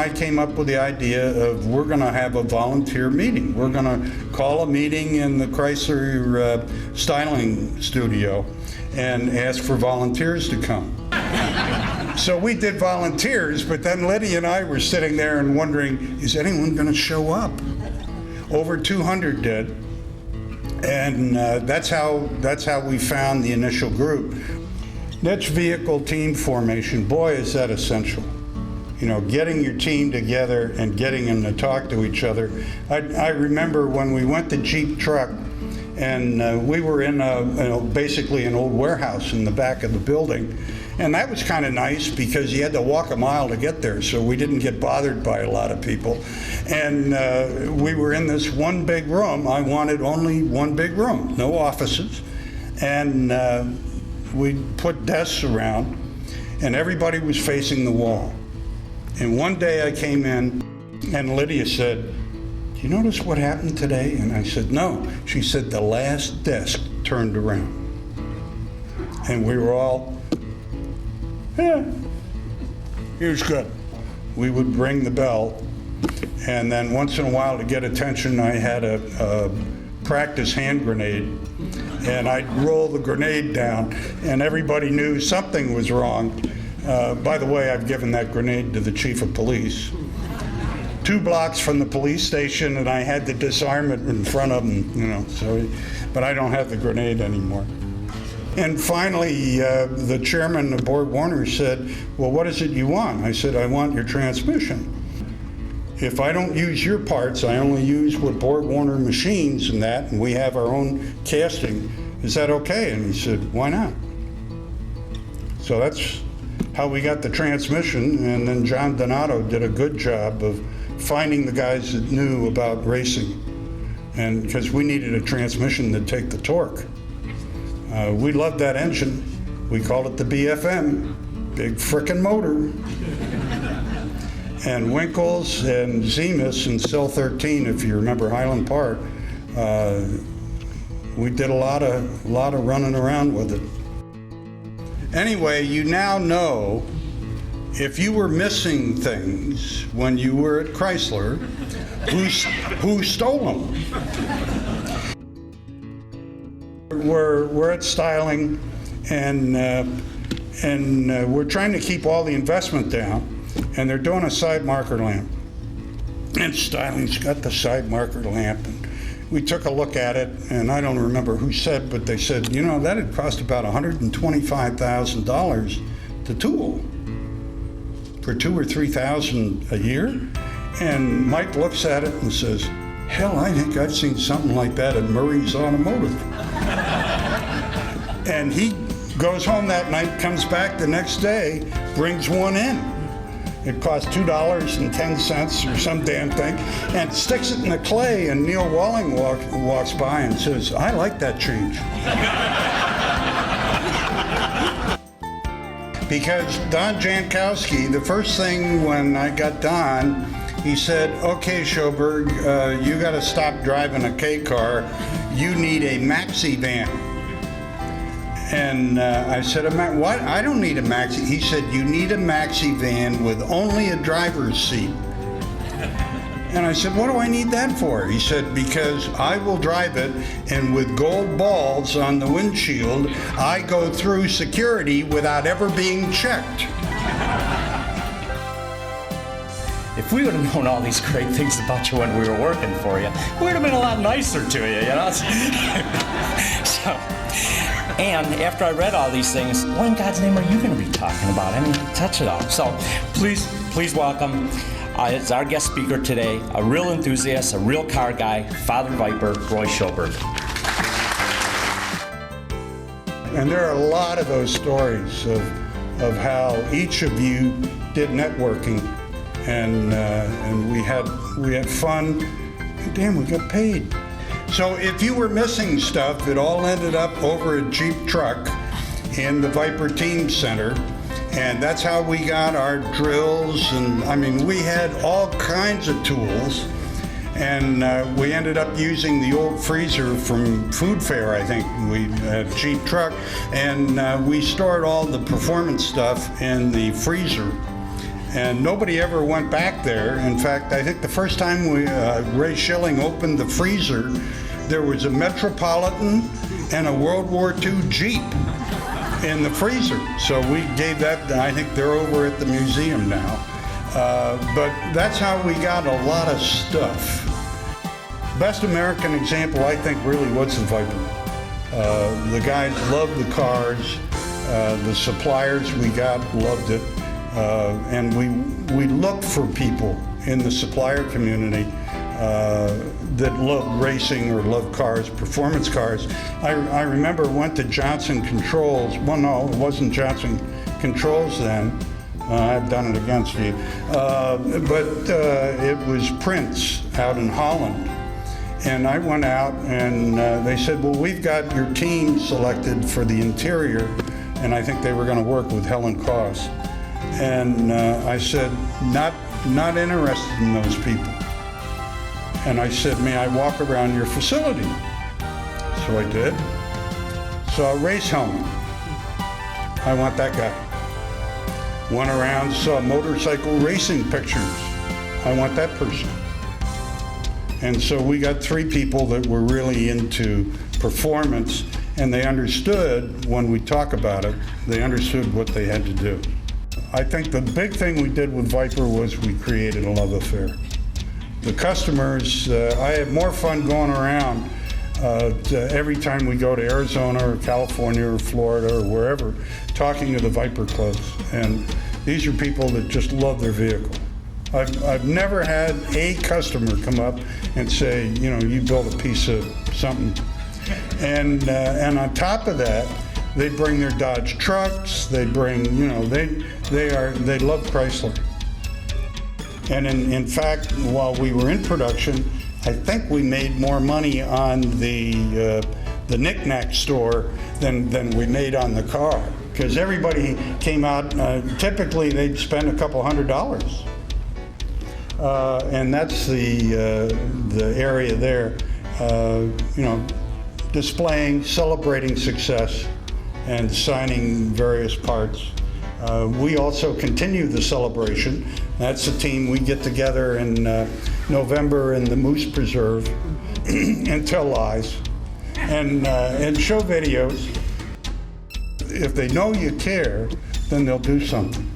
I came up with the idea of we're going to have a volunteer meeting. We're going to call a meeting in the Chrysler styling studio and ask for volunteers to come. So we did volunteers, but then Liddy and I were sitting there and wondering, is anyone going to show up? Over 200 did, and that's how we found the initial group. Niche vehicle team formation, boy, is that essential. You know, getting your team together and getting them to talk to each other. I remember when we went to Jeep Truck, and we were in basically an old warehouse in the back of the building. And that was kind of nice because you had to walk a mile to get there, so we didn't get bothered by a lot of people. And we were in this one big room. I wanted only one big room, no offices. And we put desks around, and everybody was facing the wall. And one day I came in, and Lydia said, "Do you notice what happened today?" And I said, "No." She said, "The last desk turned around." And we were all, yeah, it was good. We would ring the bell, and then once in a while, to get attention, I had a practice hand grenade, and I'd roll the grenade down, and everybody knew something was wrong. By the way, I've given that grenade to the chief of police. 2 blocks from the police station, and I had to disarm it in front of him, you know, so, but I don't have the grenade anymore. And finally, the chairman of Borg Warner said, "Well, what is it you want?" I said, "I want your transmission. If I don't use your parts, I only use what Borg Warner machines and that, and we have our own casting. Is that okay?" And he said, "Why not?" So that's how we got the transmission, and then John Donato did a good job of finding the guys that knew about racing, and because we needed a transmission to take the torque. We loved that engine. We called it the BFM, big frickin' motor. And Winkles and Zemus in Cell 13, if you remember Highland Park, we did a lot of running around with it. Anyway, you now know if you were missing things when you were at Chrysler, who stole them? We're at styling, and we're trying to keep all the investment down, and they're doing a side marker lamp. And styling's got the side marker lamp, and we took a look at it, and I don't remember who said, but they said, you know, that had cost about $125,000 to tool for $2,000 or $3,000 a year. And Mike looks at it and says, "Hell, I think I've seen something like that at Murray's Automotive." And he goes home that night, comes back the next day, brings one in. It cost $2.10 or some damn thing, and sticks it in the clay, and Neil Walling walks by and says, "I like that change." Because Don Jankowski, the first thing when I got Don, he said, "Okay, Sjoberg, you got to stop driving a K car. You need a maxi van." And I said, "What? I don't need a maxi." He said, "You need a maxi van with only a driver's seat." And I said, "What do I need that for?" He said, "Because I will drive it, and with gold balls on the windshield, I go through security without ever being checked." If we would have known all these great things about you when we were working for you, we would have been a lot nicer to you, you know? And after I read all these things, what in God's name are you going to be talking about? I mean, touch it all. So please welcome, as our guest speaker today, a real enthusiast, a real car guy, Father Viper, Roy Sjoberg. And there are a lot of those stories of how each of you did networking, and we had fun. And damn, we got paid. So if you were missing stuff, it all ended up over at Jeep Truck in the Viper Team Center. And that's how we got our drills, and I mean, we had all kinds of tools. And we ended up using the old freezer from Food Fair, I think, we had Jeep Truck, and we stored all the performance stuff in the freezer. And nobody ever went back there. In fact, I think the first time Ray Schilling opened the freezer, there was a Metropolitan and a World War II Jeep in the freezer. So we gave that, I think they're over at the museum now. But that's how we got a lot of stuff. Best American example, I think, really was the Viper. The guys loved the cars. The suppliers we got loved it. And we looked for people in the supplier community that loved racing or loved cars, performance cars. I remember went to Johnson Controls. Well, no, it wasn't Johnson Controls then. I've done it against you. But it was Prince out in Holland. And I went out and they said, well, we've got your team selected for the interior. And I think they were going to work with Helen Koss. And I said, not interested in those people. And I said, may I walk around your facility? So I did. Saw a race helmet. I want that guy. Went around, saw motorcycle racing pictures. I want that person. And so we got 3 people that were really into performance, and they understood when we talk about it, they understood what they had to do. I think the big thing we did with Viper was we created a love affair. The customers, I have more fun going around every time we go to Arizona or California or Florida or wherever, talking to the Viper clubs. And these are people that just love their vehicle. I've never had a customer come up and say, you know, you built a piece of something. And on top of that, they bring their Dodge trucks. They bring, you know, they love Chrysler. And in fact, while we were in production, I think we made more money on the knick-knack store than we made on the car, because everybody came out. Typically, they'd spend a couple $100, and that's the area there. You know, displaying, celebrating success, and signing various parts. We also continue the celebration. That's the team. We get together in November in the Moose Preserve and tell lies and show videos. If they know you care, then they'll do something.